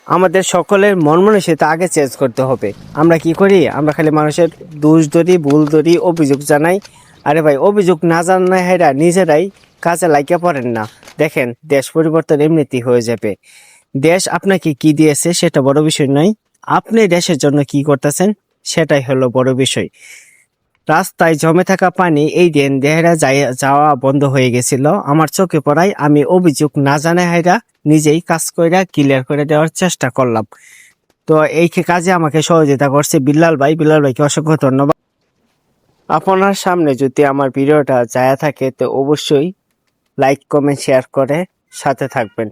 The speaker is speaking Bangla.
আমাদের সকলের মন মানসিকতা আগে চেঞ্জ করতে হবে। আমরা কি করি? আমরা খালি মানুষের দোষ ধরি, ভুল ধরি, অভিযোগ জানাই। আরে ভাই, অভিযোগ না জানাই হেরা নিজেরাই কাজে লাগিয়ে পড়েন না। দেখেন, দেশ পরিবর্তন এমনিতেই হয়ে যাবে। দেশ আপনাকে কি দিয়েছে সেটা বড় বিষয় নয়, আপনি দেশের জন্য কি করতেছেন সেটাই হলো বড় বিষয়। রাস্তায় জমে থাকা পানি এই দিন দেহেরা যাওয়া বন্ধ হয়ে গেছিল আমার চোখে পড়ায়। আমি অভিযোগ না জানাই হাইরা নিজেই কাজ কইরা ক্লিয়ার করে দেওয়ার চেষ্টা করলাম। তো এই কাজে আমাকে সহযোগিতা করছে বিল্লাল ভাই। বিল্লাল ভাইকে অসংখ্য ধন্যবাদ। আপনার সামনে যদি আমার ভিডিওটা যায় থাকে তো অবশ্যই লাইক, কমেন্ট, শেয়ার করে সাথে থাকবেন।